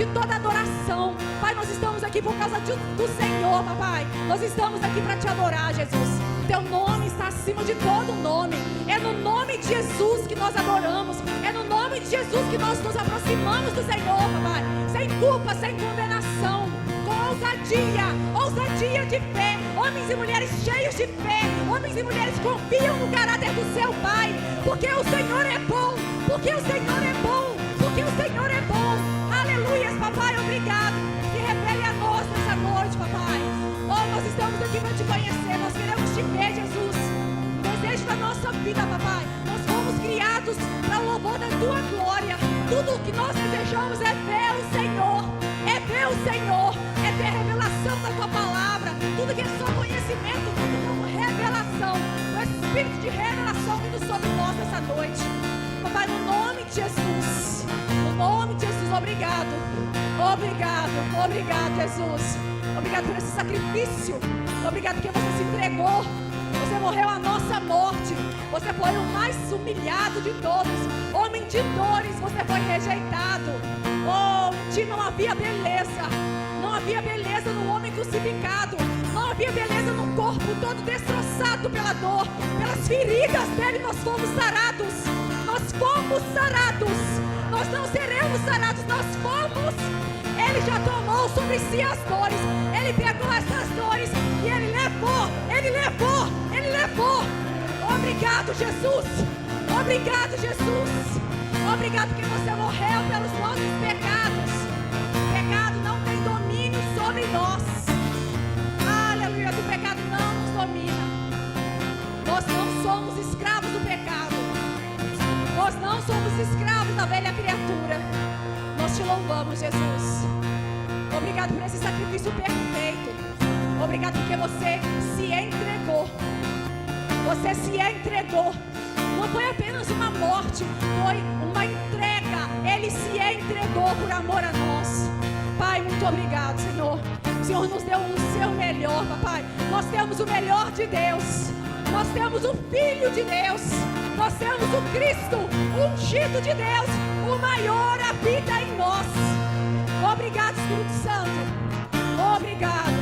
de toda adoração. Pai, nós estamos aqui por causa do Senhor, papai. Nós estamos aqui para te adorar, Jesus. Teu nome está acima de todo nome. É no nome de Jesus que nós adoramos. É no nome de Jesus que nós nos aproximamos do Senhor, papai. Sem culpa, sem condenação, com ousadia de fé. Homens e mulheres cheios de fé. Homens e mulheres que confiam no caráter do seu Pai. Porque o Senhor é bom. Porque o Senhor é bom. Porque o Senhor é bom. Aleluias, papai, obrigado. Se revele a nós nessa noite, papai. Oh, nós estamos aqui para te conhecer. Nós queremos te ver, Jesus. Desejo da nossa vida, papai. Nós fomos criados para o louvor da tua glória. Tudo o que nós desejamos é ver o Senhor. É ver o Senhor. É ter revelação da tua palavra. Tudo que é só conhecimento, tudo como revelação. O Espírito de revelação vindo sobre nós nessa noite. Papai, no nome de Jesus. No nome de Jesus, obrigado. Obrigado, obrigado, Jesus. Obrigado por esse sacrifício. Obrigado porque você se entregou. Você morreu a nossa morte. Você foi o mais humilhado de todos. Homem de dores, você foi rejeitado. Oh, em ti não havia beleza. Não havia beleza no homem crucificado. Não havia beleza no corpo todo destroçado pela dor. Pelas feridas dele nós fomos sarados. Nós fomos sarados. Nós não seremos sarados, nós fomos. Ele já tomou sobre si as dores. Ele pegou essas dores e ele levou. Ele levou. Ele levou. Obrigado, Jesus. Obrigado, Jesus. Obrigado porque você morreu pelos nossos pecados. O pecado não tem domínio sobre nós. Aleluia, o pecado não nos domina. Nós não somos escravos do pecado. Nós não somos escravos da velha criatura. Nós te louvamos, Jesus. Obrigado por esse sacrifício perfeito. Obrigado porque você se entregou. Você se entregou. Não foi apenas uma morte, foi uma entrega. Ele se entregou por amor a nós. Pai, muito obrigado, Senhor. O Senhor nos deu o seu melhor, papai. Nós temos o melhor de Deus. Nós temos o Filho de Deus. Nós temos o Cristo, o ungido de Deus. O maior habita em nós. Obrigado, Espírito Santo. Obrigado.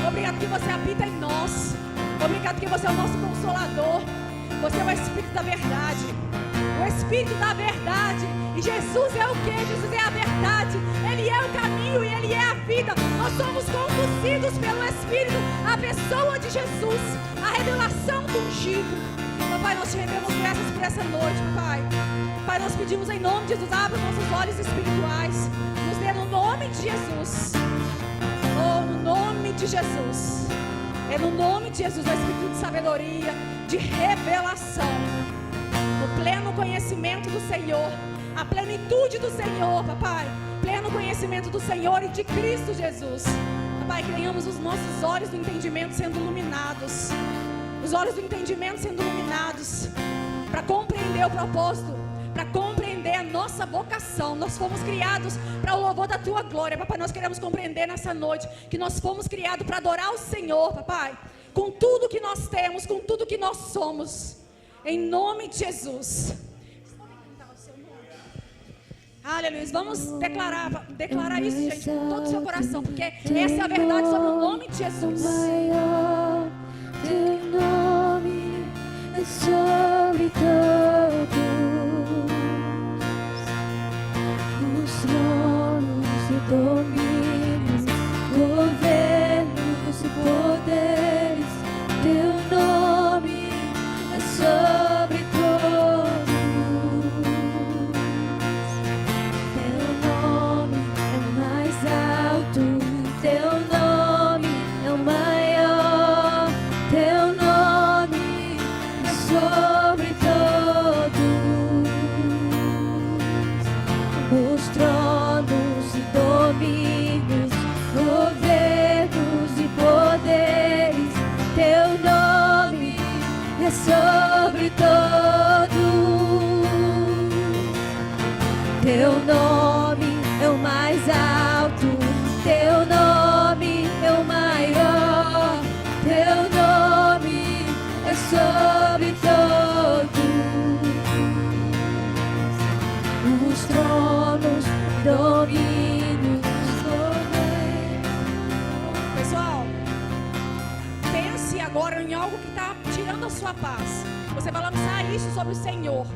Obrigado que você habita em nós. Obrigado que você é o nosso consolador. Você é o Espírito da verdade. O Espírito da verdade. E Jesus é o que? Jesus é a verdade. Ele é o caminho e Ele é a vida. Nós somos conduzidos pelo Espírito. A pessoa de Jesus. A revelação do ungido. Papai, nós te rendemos graças por essa noite, Pai. Pai, nós pedimos em nome de Jesus, abra os nossos olhos espirituais. Nos dê no nome de Jesus. Oh, no nome de Jesus. É no nome de Jesus, o Espírito de sabedoria, de revelação. No pleno conhecimento do Senhor. A plenitude do Senhor, papai. Pleno conhecimento do Senhor e de Cristo Jesus. Papai, que tenhamos os nossos olhos do entendimento sendo iluminados. Os olhos do entendimento sendo iluminados. Para compreender o propósito. Para compreender a nossa vocação. Nós fomos criados para o louvor da tua glória. Papai, nós queremos compreender nessa noite que nós fomos criados para adorar o Senhor, papai. Com tudo que nós temos, com tudo que nós somos. Em nome de Jesus. Aleluia. Vamos declarar isso, gente, com todo o seu coração. Porque essa é a verdade sobre o nome de Jesus. Teu nome é sobre todos os tronos e domínios, governos e poderes. Teu nome é sobre todos. Teu nome é o mais alto. Teu nome é o maior. Teu nome é sobre todos os tronos e domínios, governos e poderes. Teu nome é sobre todos. Teu nome é o mais alto. Teu nome é o maior. Teu nome é sobre todos os tronos, domínios, agora em algo que está tirando a sua paz. Você vai lançar isso sobre o Senhor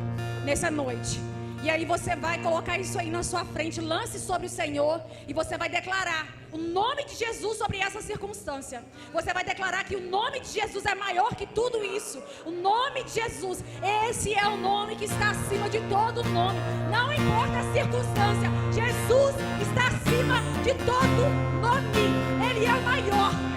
nessa noite. E aí você vai colocar isso aí na sua frente. Lance sobre o Senhor e você vai declarar o nome de Jesus sobre essa circunstância. Você vai declarar que o nome de Jesus é maior que tudo isso. O nome de Jesus, esse é o nome que está acima de todo nome. Não importa a circunstância, Jesus está acima de todo nome. Ele é o maior.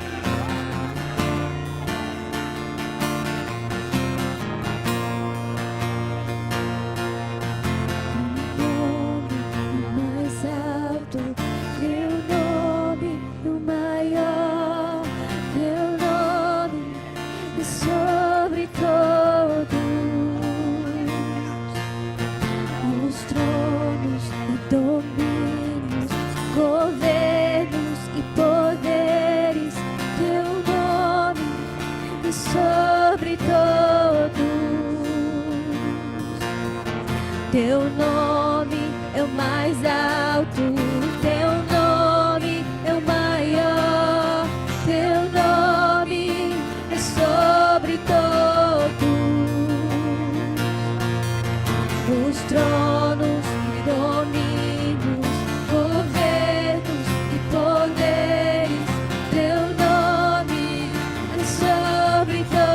Teu nome é o mais alto, teu nome é o maior, teu nome é sobre todos os tronos e domínios, governos e poderes. Teu nome é sobre todos.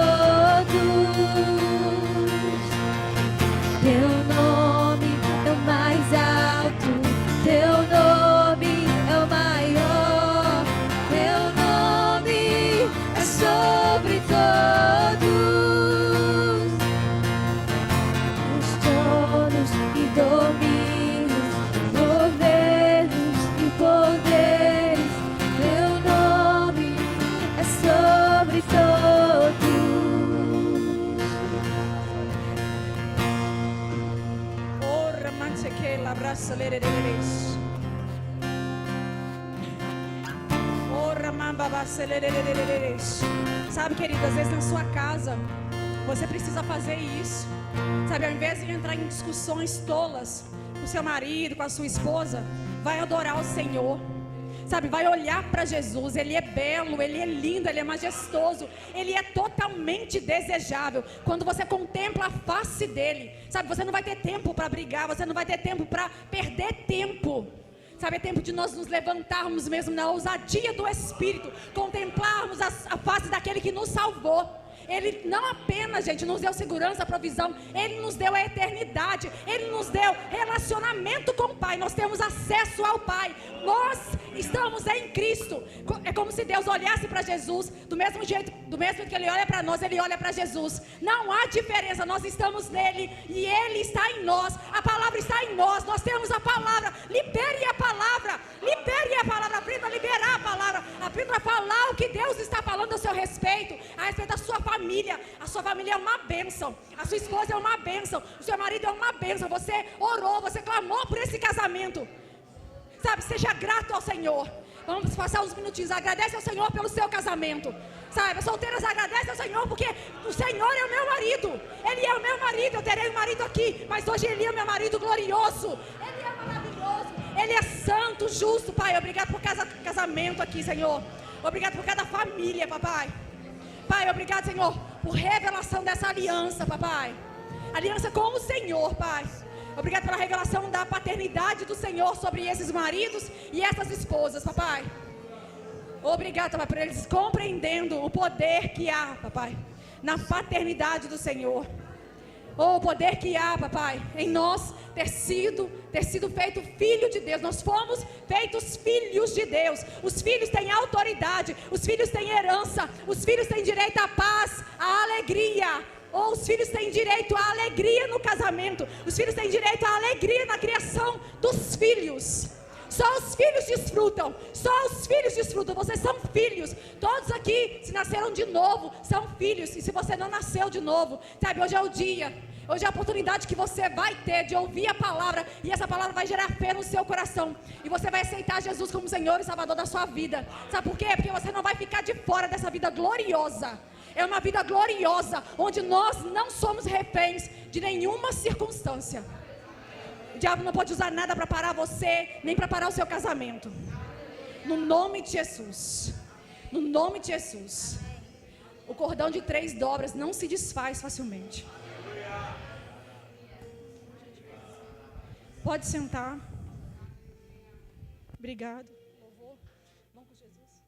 Teu nome é o mais alto, teu nome é o maior, teu nome é sobre todos os tronos e domínios, governos e poderes. Teu nome é sobre todos. Sabe, querido, às vezes na sua casa você precisa fazer isso. Sabe, ao invés de entrar em discussões tolas com o seu marido, com a sua esposa, vai adorar o Senhor. Sabe, vai olhar para Jesus. Ele é belo, Ele é lindo, Ele é majestoso, Ele é totalmente desejável. Quando você contempla a face dEle, sabe, você não vai ter tempo para brigar, você não vai ter tempo para perder tempo. Sabe, é tempo de nós nos levantarmos mesmo na ousadia do Espírito, contemplarmos a face daquele que nos salvou. Ele não apenas, gente, nos deu segurança, provisão, Ele nos deu a eternidade, Ele nos deu relacionamento com o Pai. Nós temos acesso ao Pai, nós estamos em Cristo. É como se Deus olhasse para Jesus do mesmo jeito que Ele olha para nós, Ele olha para Jesus. Não há diferença, nós estamos nele e Ele está em nós. A palavra está em nós, nós temos a palavra. Libere a palavra, aprenda a liberar a palavra, aprenda a falar o que Deus está falando a seu respeito, a respeito da sua família. A sua família é uma bênção, a sua esposa é uma bênção, o seu marido é uma bênção. Você orou, você clamou por esse casamento. Sabe, seja grato ao Senhor. Vamos passar uns minutinhos, agradece ao Senhor pelo seu casamento. Sabe, as solteiras agradecem ao Senhor porque o Senhor é o meu marido. Ele é o meu marido, eu terei um marido aqui, mas hoje Ele é o meu marido glorioso. Ele é maravilhoso, Ele é santo, justo. Pai, obrigado por cada casamento aqui, Senhor. Obrigado por cada família, papai. Pai, obrigado, Senhor, por revelação dessa aliança, papai. Aliança com o Senhor, Pai. Obrigado pela revelação da paternidade do Senhor sobre esses maridos e essas esposas, papai. Obrigado, papai, por eles compreendendo o poder que há, papai, na paternidade do Senhor. O poder que há, papai, em nós ter sido feito filho de Deus. Nós fomos feitos filhos de Deus. Os filhos têm autoridade, os filhos têm herança, os filhos têm direito à paz, à alegria. Ou os filhos têm direito à alegria no casamento. Os filhos têm direito à alegria na criação dos filhos. Só os filhos desfrutam. Só os filhos desfrutam. Vocês são filhos. Todos aqui, se nasceram de novo, são filhos. E se você não nasceu de novo, sabe, hoje é o dia. Hoje é a oportunidade que você vai ter de ouvir a palavra. E essa palavra vai gerar fé no seu coração. E você vai aceitar Jesus como Senhor e Salvador da sua vida. Sabe por quê? Porque você não vai ficar de fora dessa vida gloriosa. É uma vida gloriosa, onde nós não somos reféns de nenhuma circunstância. O diabo não pode usar nada para parar você, nem para parar o seu casamento. No nome de Jesus. No nome de Jesus. O cordão de 3 dobras não se desfaz facilmente. Pode sentar. Obrigado. Louvor. Vamos com Jesus.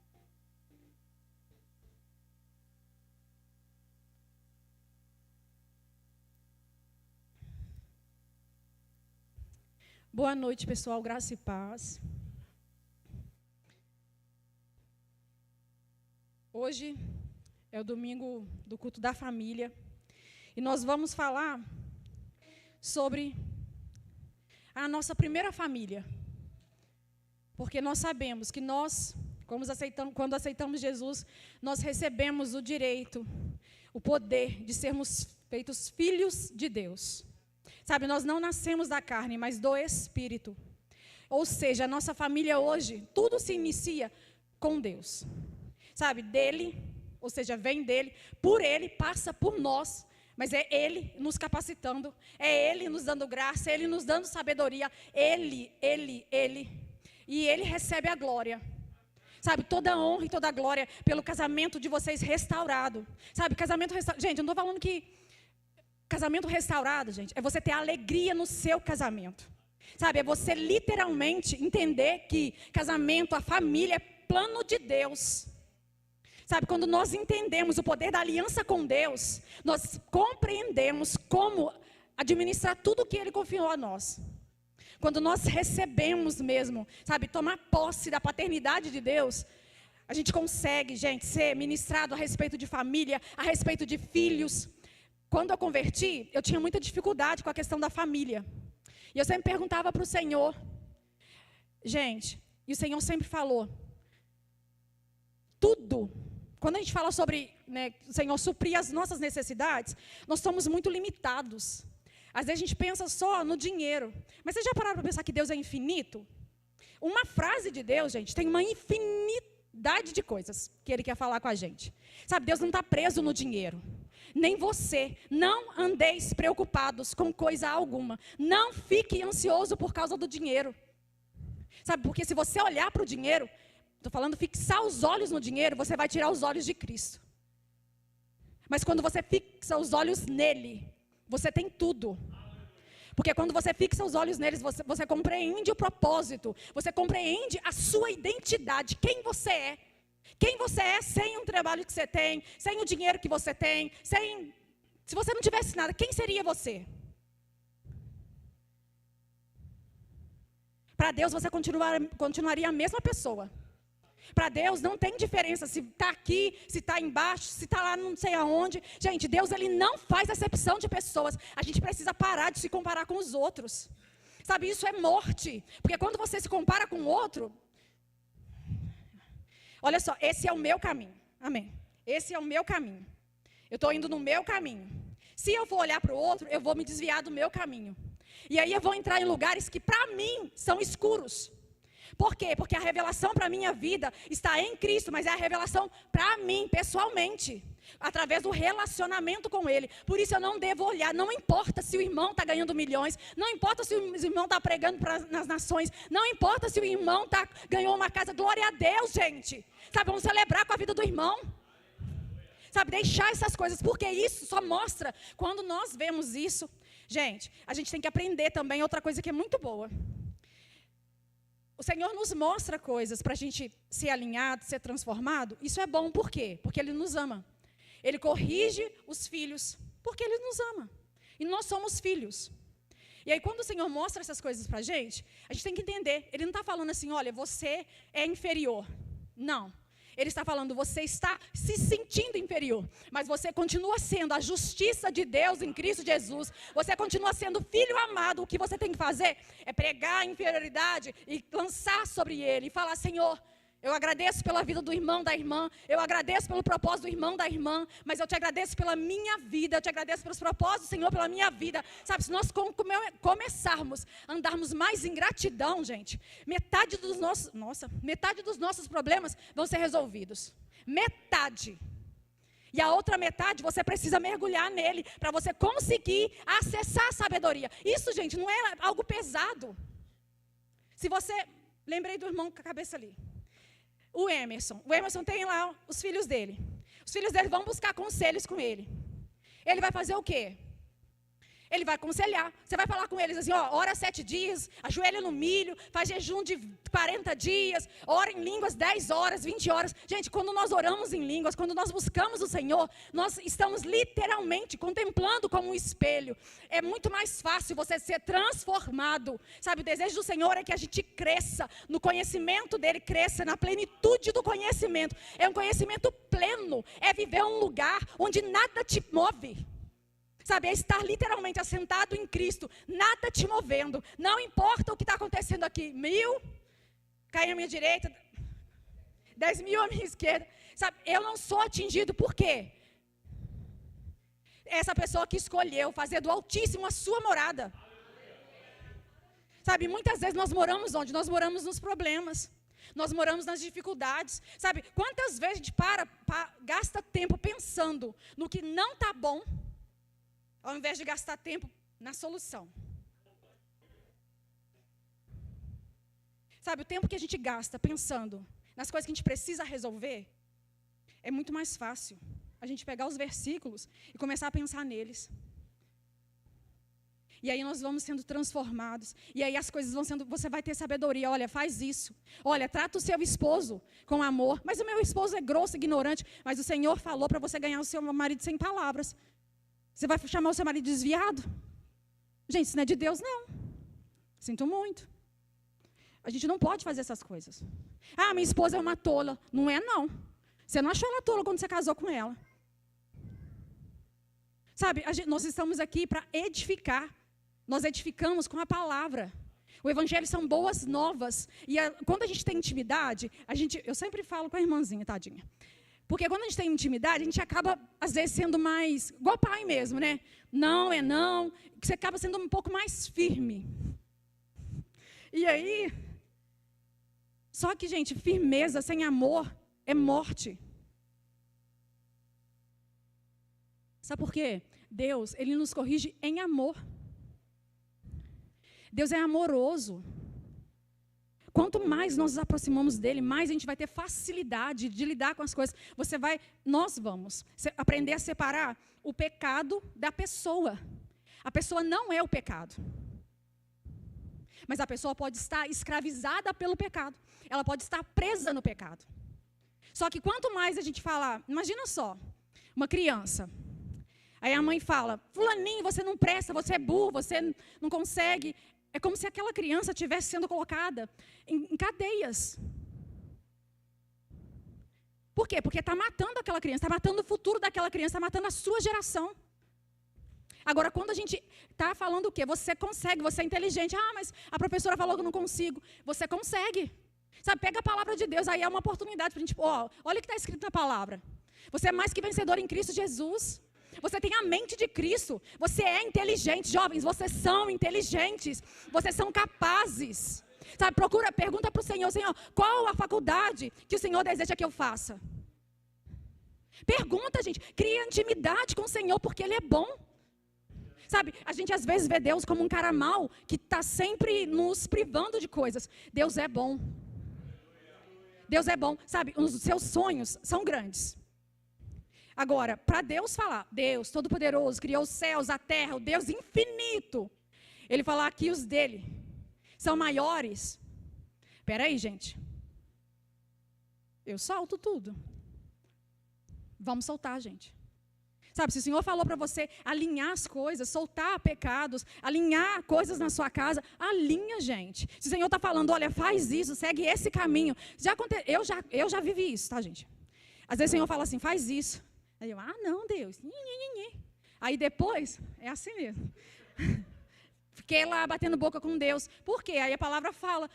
Boa noite, pessoal. Graça e paz. Hoje é o domingo do culto da família. E nós vamos falar sobre a nossa primeira família. Porque nós sabemos que nós, quando aceitamos Jesus, nós recebemos o direito, o poder de sermos feitos filhos de Deus. Sabe, nós não nascemos da carne, mas do Espírito. Ou seja, a nossa família hoje, tudo se inicia com Deus. Sabe, dele, ou seja, vem dele, por ele, passa por nós. Mas é Ele nos capacitando, é Ele nos dando graça, é Ele nos dando sabedoria, Ele. E Ele recebe a glória. Sabe, toda a honra e toda a glória pelo casamento de vocês restaurado. Sabe, casamento restaurado. Gente, eu não estou falando que casamento restaurado, gente, é você ter alegria no seu casamento. Sabe, é você literalmente entender que casamento, a família é plano de Deus. Sabe, quando nós entendemos o poder da aliança com Deus, nós compreendemos como administrar tudo o que Ele confiou a nós. Quando nós recebemos mesmo, sabe, tomar posse da paternidade de Deus, a gente consegue, gente, ser ministrado a respeito de família, a respeito de filhos. Quando eu converti, eu tinha muita dificuldade com a questão da família. E eu sempre perguntava para o Senhor, gente, e o Senhor sempre falou, tudo. Quando a gente fala sobre, o Senhor suprir as nossas necessidades, nós somos muito limitados. Às vezes a gente pensa só no dinheiro. Mas vocês já pararam para pensar que Deus é infinito? Uma frase de Deus, gente, tem uma infinidade de coisas que Ele quer falar com a gente. Sabe, Deus não está preso no dinheiro. Nem você. Não andeis preocupados com coisa alguma. Não fique ansioso por causa do dinheiro. Sabe, porque se você olhar para o dinheiro, estou falando fixar os olhos no dinheiro, você vai tirar os olhos de Cristo. Mas quando você fixa os olhos nele, você tem tudo. Porque quando você fixa os olhos neles, você compreende o propósito. Você compreende a sua identidade, quem você é. Quem você é sem o trabalho que você tem, sem o dinheiro que você tem, se você não tivesse nada, quem seria você? Para Deus você continuaria a mesma pessoa. Para Deus não tem diferença se está aqui, se está embaixo, se está lá não sei aonde. Gente, Deus Ele não faz acepção de pessoas. A gente precisa parar de se comparar com os outros. Sabe, isso é morte. Porque quando você se compara com o outro... Olha só, esse é o meu caminho. Amém. Esse é o meu caminho. Eu estou indo no meu caminho. Se eu for olhar para o outro, eu vou me desviar do meu caminho. E aí eu vou entrar em lugares que para mim são escuros. Por quê? Porque a revelação para a minha vida está em Cristo, mas é a revelação para mim, pessoalmente, através do relacionamento com Ele. Por isso eu não devo olhar, não importa se o irmão está ganhando milhões, não importa se o irmão está pregando nas nações, não importa se o irmão ganhou uma casa, glória a Deus, gente. Sabe, vamos celebrar com a vida do irmão. Sabe, deixar essas coisas, porque isso só mostra, quando nós vemos isso, gente, a gente tem que aprender também outra coisa que é muito boa. O Senhor nos mostra coisas para a gente ser alinhado, ser transformado. Isso é bom, por quê? Porque Ele nos ama. Ele corrige os filhos, porque Ele nos ama. E nós somos filhos. E aí, quando o Senhor mostra essas coisas para a gente tem que entender. Ele não está falando assim, olha, você é inferior. Não. Ele está falando, você está se sentindo inferior, mas você continua sendo a justiça de Deus em Cristo Jesus. Você continua sendo filho amado. O que você tem que fazer é pregar a inferioridade e lançar sobre ele e falar, Senhor, eu agradeço pela vida do irmão, da irmã, eu agradeço pelo propósito do irmão, da irmã, mas eu te agradeço pela minha vida, eu te agradeço pelos propósitos, Senhor, pela minha vida. Sabe, se nós começarmos a andarmos mais em gratidão, gente, metade dos nossos problemas vão ser resolvidos. Metade. E a outra metade, você precisa mergulhar nele, para você conseguir acessar a sabedoria. Isso, gente, não é algo pesado. Se você... Lembrei do irmão com a cabeça ali. O Emerson tem lá os filhos dele. Os filhos dele vão buscar conselhos com ele. Ele vai fazer o quê? Ele vai aconselhar. Você vai falar com eles assim, ó, ora 7 dias, ajoelha no milho, faz jejum de 40 dias, ora em línguas 10 horas, 20 horas. Gente, quando nós oramos em línguas, quando nós buscamos o Senhor, nós estamos literalmente contemplando como um espelho. É muito mais fácil você ser transformado. Sabe, o desejo do Senhor é que a gente cresça no conhecimento dEle, cresça na plenitude do conhecimento. É um conhecimento pleno, é viver um lugar onde nada te move. Sabe, é estar literalmente assentado em Cristo, nada te movendo. Não importa o que está acontecendo aqui. 1000 cai à minha direita, 10.000 à minha esquerda. Sabe, eu não sou atingido, por quê? Essa pessoa que escolheu fazer do Altíssimo a sua morada. Sabe, muitas vezes nós moramos onde? Nós moramos nos problemas. Nós moramos nas dificuldades. Sabe, quantas vezes a gente gasta tempo pensando no que não está bom, ao invés de gastar tempo na solução. Sabe, o tempo que a gente gasta pensando nas coisas que a gente precisa resolver, é muito mais fácil a gente pegar os versículos e começar a pensar neles. E aí nós vamos sendo transformados. E aí as coisas vão sendo, você vai ter sabedoria. Olha, faz isso. Olha, trata o seu esposo com amor. Mas o meu esposo é grosso, ignorante. Mas o Senhor falou para você ganhar o seu marido sem palavras. Você vai chamar o seu marido desviado? Gente, isso não é de Deus, não. Sinto muito. A gente não pode fazer essas coisas. Ah, minha esposa é uma tola. Não é, não. Você não achou ela tola quando você casou com ela. Sabe, nós estamos aqui para edificar. Nós edificamos com a palavra. O evangelho são boas novas. E quando a gente tem intimidade, eu sempre falo com a irmãzinha, tadinha. Porque quando a gente tem intimidade, a gente acaba, às vezes, sendo mais, igual pai mesmo, né? Não é não. Você acaba sendo um pouco mais firme. E aí, só que, gente, firmeza sem amor é morte. Sabe por quê? Deus, Ele nos corrige em amor. Deus é amoroso. Quanto mais nós nos aproximamos dEle, mais a gente vai ter facilidade de lidar com as coisas. Nós vamos aprender a separar o pecado da pessoa. A pessoa não é o pecado. Mas a pessoa pode estar escravizada pelo pecado. Ela pode estar presa no pecado. Só que quanto mais a gente falar, imagina só, uma criança. Aí a mãe fala, fulaninho, você não presta, você é burro, você não consegue. É como se aquela criança estivesse sendo colocada em cadeias. Por quê? Porque está matando aquela criança, está matando o futuro daquela criança, está matando a sua geração. Agora, quando a gente está falando o quê? Você consegue, você é inteligente. Ah, mas a professora falou que eu não consigo. Você consegue. Sabe, pega a palavra de Deus, aí é uma oportunidade para a gente, olha o que está escrito na palavra. Você é mais que vencedor em Cristo Jesus. Você tem a mente de Cristo. Você é inteligente, jovens. Vocês são inteligentes. Vocês são capazes. Sabe, pergunta para o Senhor, Senhor, qual a faculdade que o Senhor deseja que eu faça? Pergunta, gente. Cria intimidade com o Senhor, porque Ele é bom. Sabe, a gente às vezes vê Deus como um cara mau, que está sempre nos privando de coisas. Deus é bom. Deus é bom. Sabe, os seus sonhos são grandes. Agora, para Deus falar, Deus Todo-Poderoso, criou os céus, a terra, o Deus infinito. Ele falar que os dele são maiores. Espera aí, gente. Eu solto tudo. Vamos soltar, gente. Sabe, se o Senhor falou para você alinhar as coisas, soltar pecados, alinhar coisas na sua casa, alinha, gente. Se o Senhor está falando, olha, faz isso, segue esse caminho. Eu já vivi isso, tá, gente? Às vezes o Senhor fala assim, faz isso. Aí eu, não, Deus. Aí depois, é assim mesmo. Fiquei lá batendo boca com Deus. Por quê? Aí a palavra fala,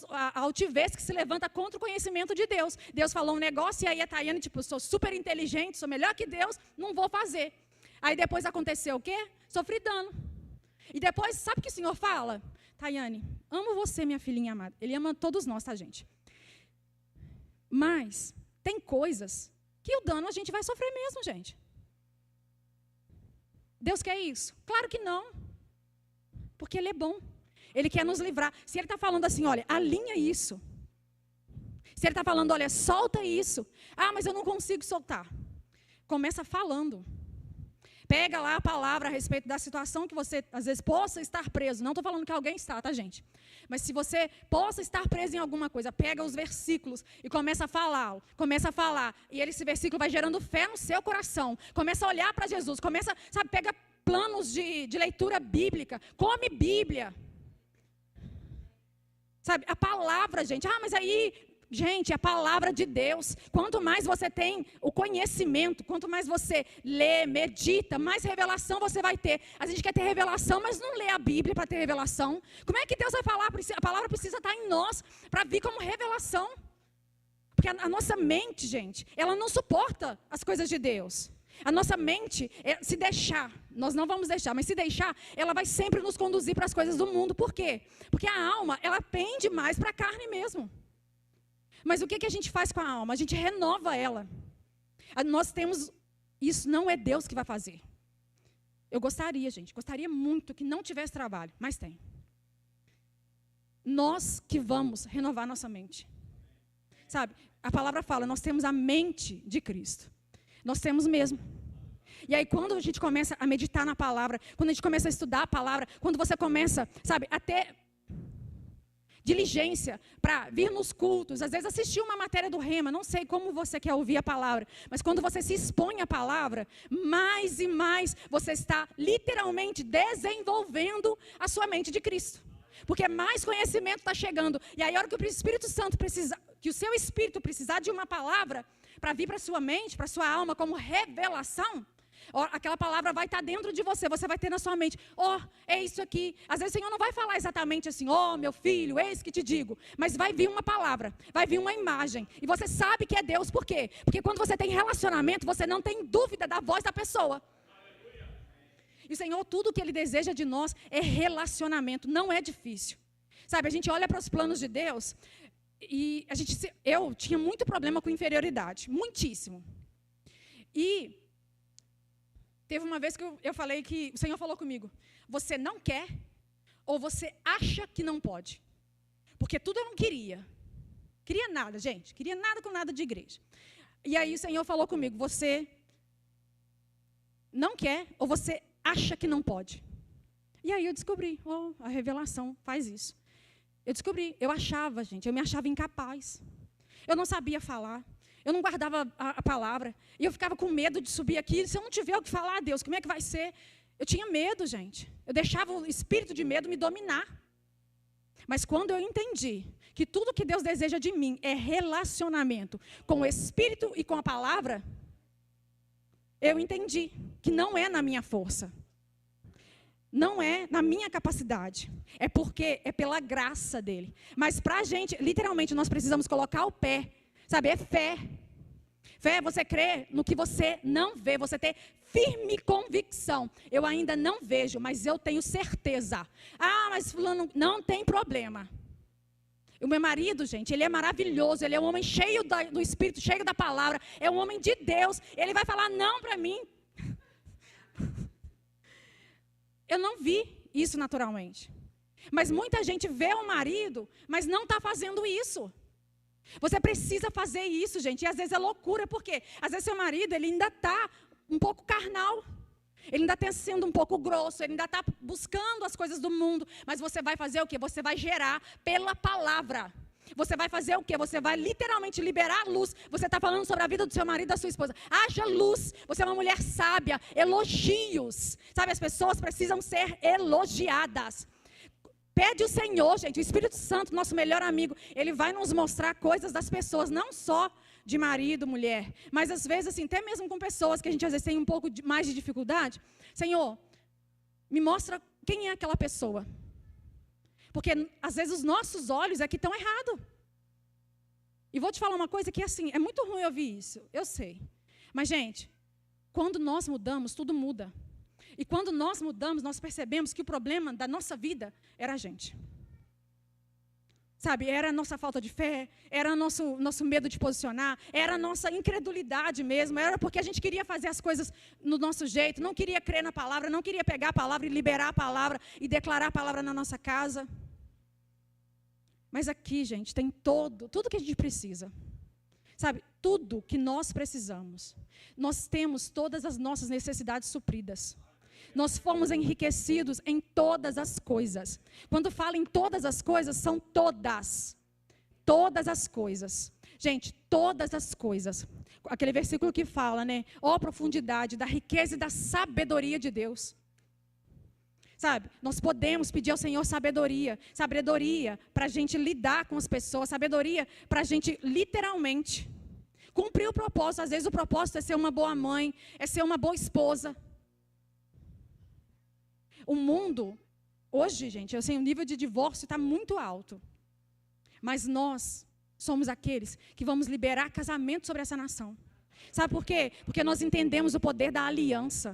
a altivez que se levanta contra o conhecimento de Deus. Deus falou um negócio e aí a Tayane, sou super inteligente, sou melhor que Deus, não vou fazer. Aí depois aconteceu o quê? Sofri dano. E depois, sabe o que o Senhor fala? Tayane, amo você, minha filhinha amada. Ele ama todos nós, tá, gente? Mas tem coisas que o dano a gente vai sofrer mesmo, gente. Deus quer isso? Claro que não. Porque Ele é bom. Ele quer nos livrar. Se Ele está falando assim, olha, alinha isso. Se Ele está falando, olha, solta isso. Ah, mas eu não consigo soltar. começa falando. Pega lá a palavra a respeito da situação que você, às vezes, possa estar preso. Não estou falando que alguém está, tá, gente? Mas se você possa estar preso em alguma coisa, pega os versículos e começa a falar. Começa a falar. E esse versículo vai gerando fé no seu coração. Começa a olhar para Jesus. Começa, sabe, pega planos de leitura bíblica. Come Bíblia. Sabe, a palavra, gente. Mas aí... Gente, a palavra de Deus, quanto mais você tem o conhecimento, quanto mais você lê, medita, mais revelação você vai ter. A gente quer ter revelação, mas não lê a Bíblia para ter revelação. Como é que Deus vai falar? A palavra precisa estar em nós para vir como revelação. Porque a nossa mente, gente, ela não suporta as coisas de Deus. A nossa mente, se deixar, nós não vamos deixar, mas se deixar, ela vai sempre nos conduzir para as coisas do mundo. Por quê? Porque a alma, ela pende mais para a carne mesmo. Mas o que a gente faz com a alma? A gente renova ela. Nós temos... Isso não é Deus que vai fazer. Eu gostaria, gente, gostaria muito que não tivesse trabalho, mas tem. Nós que vamos renovar nossa mente. Sabe, a palavra fala, nós temos a mente de Cristo. Nós temos mesmo. E aí quando a gente começa a meditar na palavra, quando a gente começa a estudar a palavra, quando você começa, sabe, até... diligência para vir nos cultos, às vezes assistir uma matéria do Rema, não sei como você quer ouvir a palavra, mas quando você se expõe à palavra, mais e mais você está literalmente desenvolvendo a sua mente de Cristo, porque mais conhecimento está chegando, e aí a hora que o Espírito Santo precisar, que o seu espírito precisar de uma palavra para vir para a sua mente, para a sua alma como revelação, aquela palavra vai estar dentro de você, você vai ter na sua mente, é isso aqui. Às vezes o Senhor não vai falar exatamente assim, meu filho, eis que te digo, mas vai vir uma palavra, vai vir uma imagem, e você sabe que é Deus, por quê? Porque quando você tem relacionamento, você não tem dúvida da voz da pessoa. E o Senhor, tudo que Ele deseja de nós é relacionamento, não é difícil. Sabe, a gente olha para os planos de Deus, e eu tinha muito problema com inferioridade, muitíssimo. E... teve uma vez que eu falei que o Senhor falou comigo, você não quer ou você acha que não pode? Porque tudo eu não queria. Queria nada, gente. Queria nada com nada de igreja. E aí o Senhor falou comigo, você não quer ou você acha que não pode? E aí eu descobri, a revelação faz isso. Eu descobri, eu achava, gente, eu me achava incapaz. Eu não sabia falar. Eu não guardava a palavra. E eu ficava com medo de subir aqui. Se eu não tiver o que falar, Deus, como é que vai ser? Eu tinha medo, gente. Eu deixava o espírito de medo me dominar. Mas quando eu entendi que tudo que Deus deseja de mim é relacionamento com o Espírito e com a palavra, eu entendi que não é na minha força. Não é na minha capacidade. É porque é pela graça dele. Mas para a gente, literalmente, nós precisamos colocar o pé. Sabe, é fé. Fé é você crer no que você não vê, você ter firme convicção. Eu ainda não vejo, mas eu tenho certeza. Mas fulano, não tem problema. O meu marido, gente, ele é maravilhoso, ele é um homem cheio do Espírito, cheio da palavra, é um homem de Deus, ele vai falar não para mim. Eu não vi isso naturalmente. Mas muita gente vê o marido, mas não está fazendo isso. Você precisa fazer isso, gente, e às vezes é loucura, por quê? Às vezes seu marido, ele ainda está um pouco carnal, ele ainda está sendo um pouco grosso, ele ainda está buscando as coisas do mundo, mas você vai fazer o quê? Você vai gerar pela palavra. Você vai fazer o quê? Você vai literalmente liberar a luz. Você está falando sobre a vida do seu marido e da sua esposa. Haja luz, você é uma mulher sábia, elogios. Sabe, as pessoas precisam ser elogiadas. Pede o Senhor, gente, o Espírito Santo, nosso melhor amigo, ele vai nos mostrar coisas das pessoas, não só de marido, mulher, mas às vezes assim, até mesmo com pessoas que a gente às vezes tem um pouco mais de dificuldade. Senhor, me mostra quem é aquela pessoa. Porque às vezes os nossos olhos é que estão errados. E vou te falar uma coisa que assim, é muito ruim ouvir isso, eu sei. Mas gente, quando nós mudamos, tudo muda. E quando nós mudamos, nós percebemos que o problema da nossa vida era a gente. Sabe, era a nossa falta de fé, era nosso medo de posicionar, era a nossa incredulidade mesmo, era porque a gente queria fazer as coisas no nosso jeito, não queria crer na palavra, não queria pegar a palavra e liberar a palavra e declarar a palavra na nossa casa. Mas aqui, gente, tem tudo que a gente precisa. Sabe, tudo que nós precisamos. Nós temos todas as nossas necessidades supridas. Nós fomos enriquecidos em todas as coisas. Quando fala em todas as coisas, são todas. Todas as coisas. Gente, todas as coisas. Aquele versículo que fala, né? Ó profundidade da riqueza e da sabedoria de Deus. Sabe, nós podemos pedir ao Senhor sabedoria. Sabedoria para a gente lidar com as pessoas. Sabedoria para a gente literalmente cumprir o propósito. Às vezes o propósito é ser uma boa mãe, é ser uma boa esposa. O mundo, hoje, gente, eu sei, o nível de divórcio está muito alto. Mas nós somos aqueles que vamos liberar casamento sobre essa nação. Sabe por quê? Porque nós entendemos o poder da aliança.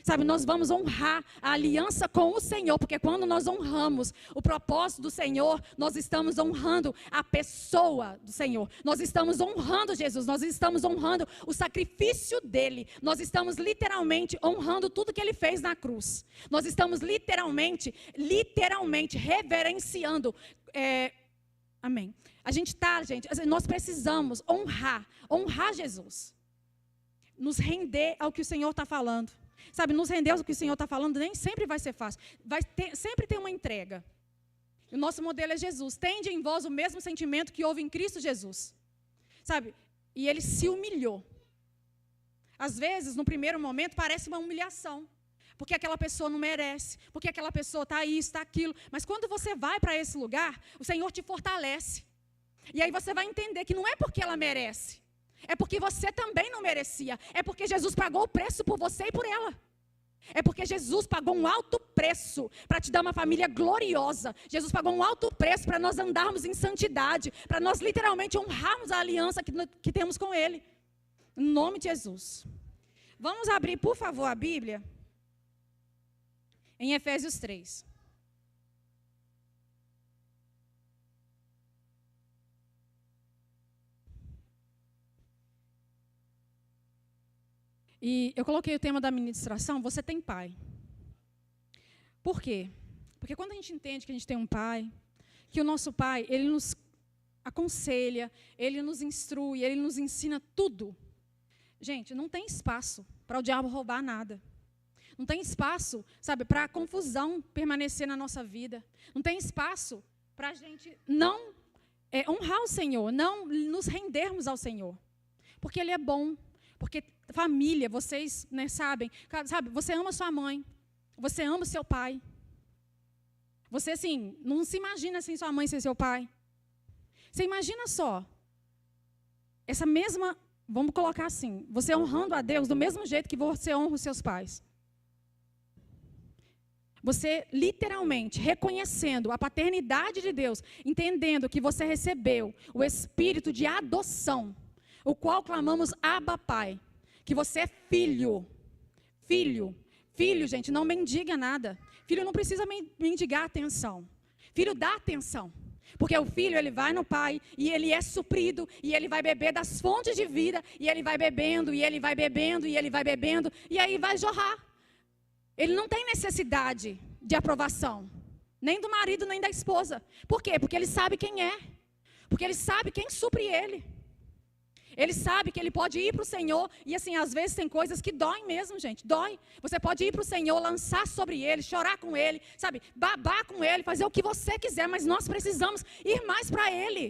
Sabe, nós vamos honrar a aliança com o Senhor, porque quando nós honramos o propósito do Senhor, nós estamos honrando a pessoa do Senhor. Nós estamos honrando Jesus, nós estamos honrando o sacrifício dele. Nós estamos literalmente honrando tudo que ele fez na cruz. Nós estamos literalmente reverenciando. Amém. A gente está, gente, nós precisamos honrar Jesus. Nos render ao que o Senhor está falando. Sabe, nos render ao que o Senhor está falando nem sempre vai ser fácil. Sempre tem uma entrega. O nosso modelo é Jesus. Tende em vós o mesmo sentimento que houve em Cristo Jesus. Sabe, e ele se humilhou. Às vezes, no primeiro momento, parece uma humilhação. Porque aquela pessoa não merece. Porque aquela pessoa está isso, está aquilo. Mas quando você vai para esse lugar, o Senhor te fortalece. E aí você vai entender que não é porque ela merece. É porque você também não merecia. É porque Jesus pagou o preço por você e por ela. É porque Jesus pagou um alto preço para te dar uma família gloriosa. Jesus pagou um alto preço para nós andarmos em santidade. Para nós literalmente honrarmos a aliança que temos com Ele. Em nome de Jesus. Vamos abrir, por favor, a Bíblia. Em Efésios 3. E eu coloquei o tema da ministração, você tem pai. Por quê? Porque quando a gente entende que a gente tem um pai, que o nosso pai, ele nos aconselha, ele nos instrui, ele nos ensina tudo. Gente, não tem espaço para o diabo roubar nada. Não tem espaço, sabe, para a confusão permanecer na nossa vida. Não tem espaço para a gente não honrar o Senhor, não nos rendermos ao Senhor. Porque Ele é bom. Porque família, vocês, né, sabe, você ama sua mãe, você ama seu pai. Você, assim, não se imagina sem sua mãe ser seu pai. Você imagina só, essa mesma, vamos colocar assim, você honrando a Deus do mesmo jeito que você honra os seus pais. Você literalmente reconhecendo a paternidade de Deus, entendendo que você recebeu o espírito de adoção, o qual clamamos Abba Pai, que você é filho. Filho, gente, não mendiga nada. Filho não precisa mendigar atenção. Filho dá atenção. Porque o filho, ele vai no pai, e ele é suprido, e ele vai beber das fontes de vida, e ele vai bebendo, e ele vai bebendo, e ele vai bebendo, e aí vai jorrar. Ele não tem necessidade de aprovação, nem do marido, nem da esposa. Por quê? Porque ele sabe quem é. Porque ele sabe quem supre ele. Ele sabe que ele pode ir para o Senhor, e assim, às vezes tem coisas que doem mesmo, gente, dói. Você pode ir para o Senhor, lançar sobre ele, chorar com ele, sabe, babar com ele, fazer o que você quiser, mas nós precisamos ir mais para ele.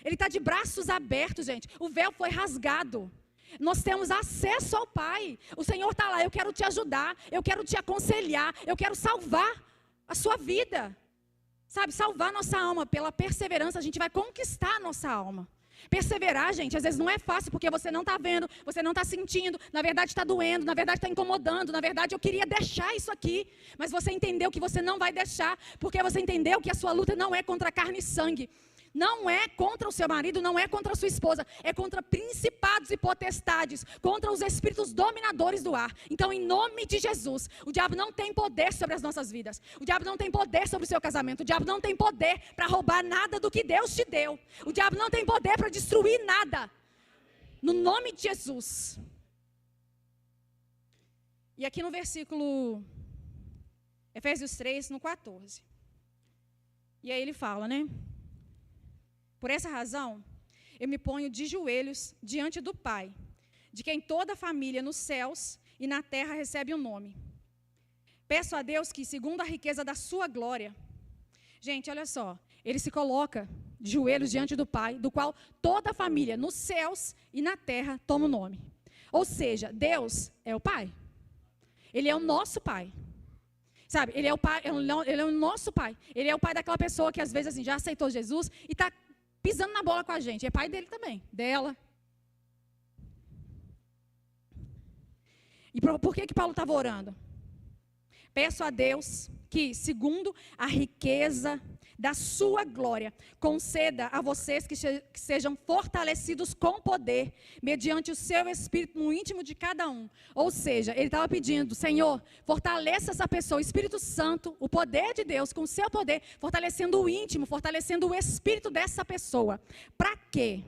Ele está de braços abertos, gente, o véu foi rasgado. Nós temos acesso ao Pai. O Senhor está lá, eu quero te ajudar, eu quero te aconselhar, eu quero salvar a sua vida. Sabe, salvar nossa alma, pela perseverança a gente vai conquistar a nossa alma. Perseverar, gente, às vezes não é fácil, porque você não está vendo, você não está sentindo, na verdade está doendo, na verdade está incomodando, na verdade eu queria deixar isso aqui, mas você entendeu que você não vai deixar, porque você entendeu que a sua luta não é contra carne e sangue, não é contra o seu marido, não é contra a sua esposa, é contra principados e potestades, contra os espíritos dominadores do ar. Então, em nome de Jesus, o diabo não tem poder sobre as nossas vidas, o diabo não tem poder sobre o seu casamento, o diabo não tem poder para roubar nada do que Deus te deu, o diabo não tem poder para destruir nada, no nome de Jesus. E aqui no versículo, Efésios 3, no 14, e aí ele fala, né? Por essa razão, eu me ponho de joelhos diante do Pai, de quem toda a família nos céus e na terra recebe o nome. Peço a Deus que, segundo a riqueza da sua glória, gente, olha só, ele se coloca de joelhos diante do Pai, do qual toda a família nos céus e na terra toma o nome. Ou seja, Deus é o Pai. Ele é o nosso Pai. Sabe, ele é o Pai, ele é o nosso Pai. Ele é o Pai daquela pessoa que às vezes assim, já aceitou Jesus e está pisando na bola com a gente. É pai dele também, dela. E por que Paulo estava orando? Peço a Deus que, segundo a riqueza da sua glória, conceda a vocês que sejam fortalecidos com poder, mediante o seu Espírito no íntimo de cada um. Ou seja, ele estava pedindo, Senhor, fortaleça essa pessoa, o Espírito Santo, o poder de Deus, com o seu poder, fortalecendo o íntimo, fortalecendo o Espírito dessa pessoa. Para quê?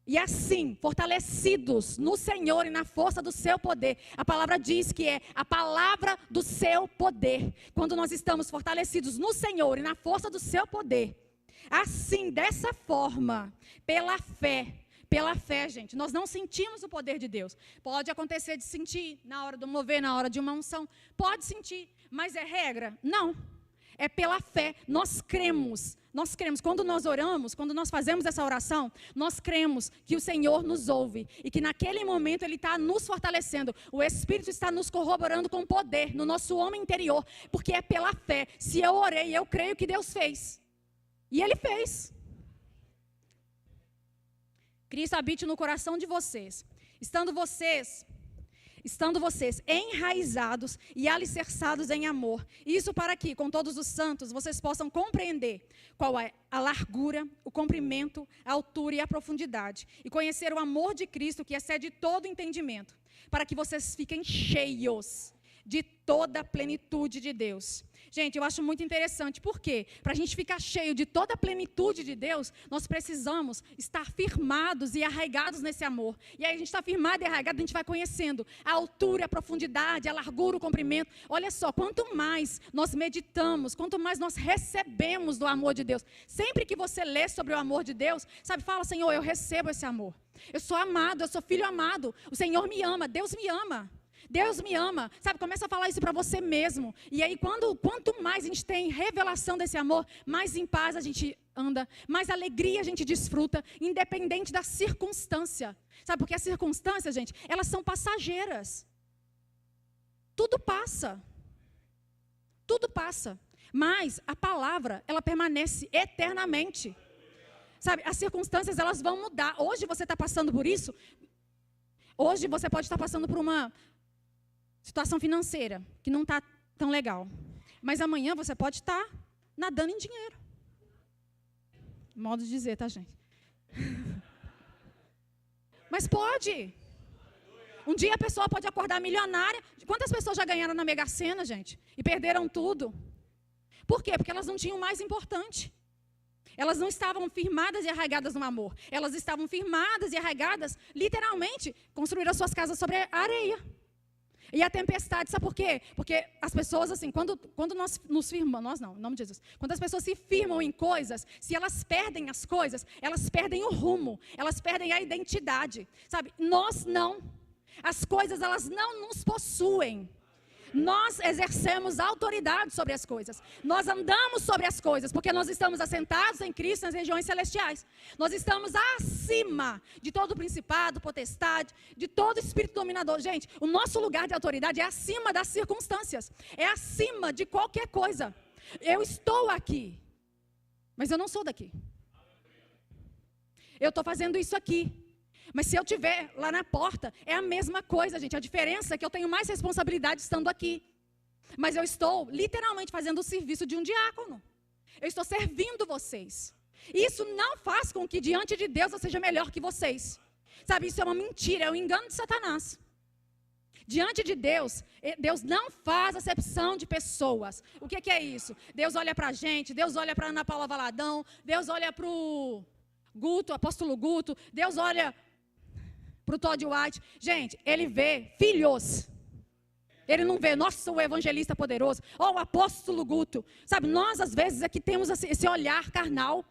E assim, fortalecidos no Senhor e na força do seu poder. A palavra diz que é a palavra do seu poder. Quando nós estamos fortalecidos no Senhor e na força do seu poder. Assim, dessa forma, pela fé, gente, nós não sentimos o poder de Deus. Pode acontecer de sentir na hora do mover, na hora de uma unção. Pode sentir, mas é regra? Não. É pela fé, nós cremos, quando nós oramos, quando nós fazemos essa oração, nós cremos que o Senhor nos ouve e que naquele momento Ele está nos fortalecendo, o Espírito está nos corroborando com poder no nosso homem interior, porque é pela fé. Se eu orei, eu creio que Deus fez, e Ele fez. Cristo habite no coração de vocês, estando vocês enraizados e alicerçados em amor. Isso para que, com todos os santos, vocês possam compreender qual é a largura, o comprimento, a altura e a profundidade. E conhecer o amor de Cristo que excede todo entendimento. Para que vocês fiquem cheios de toda a plenitude de Deus. Gente, eu acho muito interessante. Por quê? Para a gente ficar cheio de toda a plenitude de Deus, nós precisamos estar firmados e arraigados nesse amor. E aí a gente está firmado e arraigado, a gente vai conhecendo a altura, a profundidade, a largura, o comprimento. Olha só, quanto mais nós meditamos, quanto mais nós recebemos do amor de Deus. Sempre que você lê sobre o amor de Deus, sabe, fala, Senhor, eu recebo esse amor. Eu sou amado, eu sou filho amado. O Senhor me ama, Deus me ama. Deus me ama, sabe, começa a falar isso para você mesmo. E aí quanto mais a gente tem revelação desse amor, mais em paz a gente anda, mais alegria a gente desfruta, independente da circunstância. Sabe, porque as circunstâncias, gente, elas são passageiras. Tudo passa. Tudo passa. Mas a palavra, ela permanece eternamente. Sabe, as circunstâncias, elas vão mudar. Hoje você está passando por isso. Hoje você pode estar passando por uma situação financeira que não está tão legal. Mas amanhã você pode estar nadando em dinheiro. Modo de dizer, tá, gente? Mas pode. Um dia a pessoa pode acordar milionária. Quantas pessoas já ganharam na Mega Sena, gente? E perderam tudo. Por quê? Porque elas não tinham o mais importante. Elas não estavam firmadas e arraigadas no amor. Elas estavam firmadas e arraigadas, literalmente, construíram suas casas sobre a areia. E a tempestade, sabe por quê? Porque as pessoas, assim, quando nós nos firmamos, nós não, em nome de Jesus. Quando as pessoas se firmam em coisas, se elas perdem as coisas, elas perdem o rumo, elas perdem a identidade. Sabe, nós não. As coisas, elas não nos possuem. Nós exercemos autoridade sobre as coisas. Nós andamos sobre as coisas, porque nós estamos assentados em Cristo nas regiões celestiais. Nós estamos acima de todo principado, potestade, de todo espírito dominador. Gente, o nosso lugar de autoridade é acima das circunstâncias. É acima de qualquer coisa. Eu estou aqui, mas eu não sou daqui. Eu estou fazendo isso aqui. Mas se eu estiver lá na porta, é a mesma coisa, gente. A diferença é que eu tenho mais responsabilidade estando aqui. Mas eu estou literalmente fazendo o serviço de um diácono. Eu estou servindo vocês. Isso não faz com que diante de Deus eu seja melhor que vocês. Sabe, isso é uma mentira, é um engano de Satanás. Diante de Deus, Deus não faz acepção de pessoas. O que é isso? Deus olha para a gente, Deus olha para a Ana Paula Valadão, Deus olha para o Guto, apóstolo Guto, Deus olha para o Todd White. Gente, ele vê filhos. Ele não vê, nossa, o evangelista poderoso, ou o apóstolo Guto. Sabe, nós às vezes aqui temos esse olhar carnal.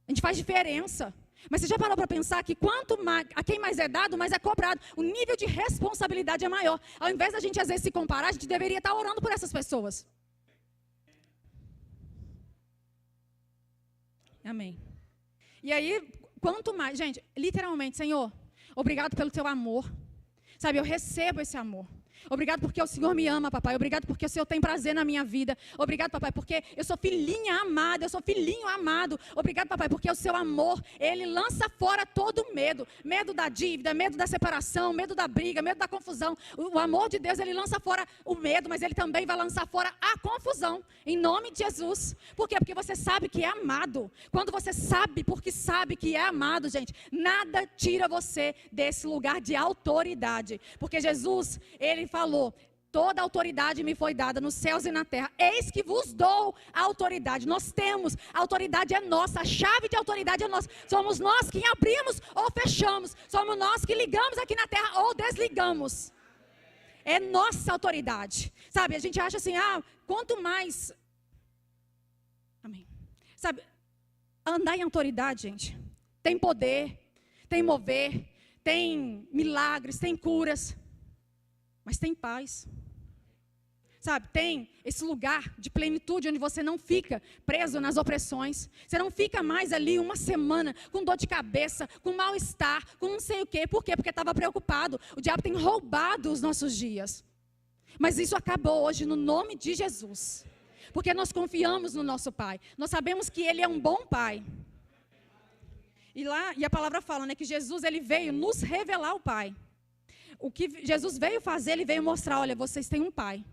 A gente faz diferença. Mas você já parou para pensar que quanto mais, a quem mais é dado, mais é cobrado. O nível de responsabilidade é maior. Ao invés da gente às vezes se comparar, a gente deveria estar orando por essas pessoas. Amém. E aí, quanto mais, gente, literalmente, Senhor, obrigado pelo teu amor. Sabe, eu recebo esse amor. Obrigado porque o Senhor me ama, papai. Obrigado porque o Senhor tem prazer na minha vida. Obrigado, papai, porque eu sou filhinha amada, eu sou filhinho amado. Obrigado, papai, porque o seu amor, ele lança fora todo medo. Medo da dívida, medo da separação, medo da briga, medo da confusão. O amor de Deus, ele lança fora o medo, mas ele também vai lançar fora a confusão. Em nome de Jesus. Por quê? Porque você sabe que é amado. Quando você sabe, porque sabe que é amado, gente, nada tira você desse lugar de autoridade. Porque Jesus, ele falou, toda a autoridade me foi dada nos céus e na terra. Eis que vos dou a autoridade. Nós temos, a autoridade é nossa, a chave de autoridade é nossa. Somos nós quem abrimos ou fechamos. Somos nós que ligamos aqui na terra ou desligamos. É nossa autoridade. Sabe, a gente acha assim, quanto mais... Amém. Sabe, andar em autoridade, gente, tem poder, tem mover, tem milagres, tem curas. Mas tem paz, sabe, tem esse lugar de plenitude onde você não fica preso nas opressões, você não fica mais ali uma semana com dor de cabeça, com mal-estar, com não sei o quê, por quê? Porque estava preocupado, o diabo tem roubado os nossos dias, mas isso acabou hoje no nome de Jesus, porque nós confiamos no nosso Pai, nós sabemos que Ele é um bom Pai, e a palavra fala, né, que Jesus, Ele veio nos revelar o Pai. O que Jesus veio fazer, Ele veio mostrar, olha, vocês têm um pai.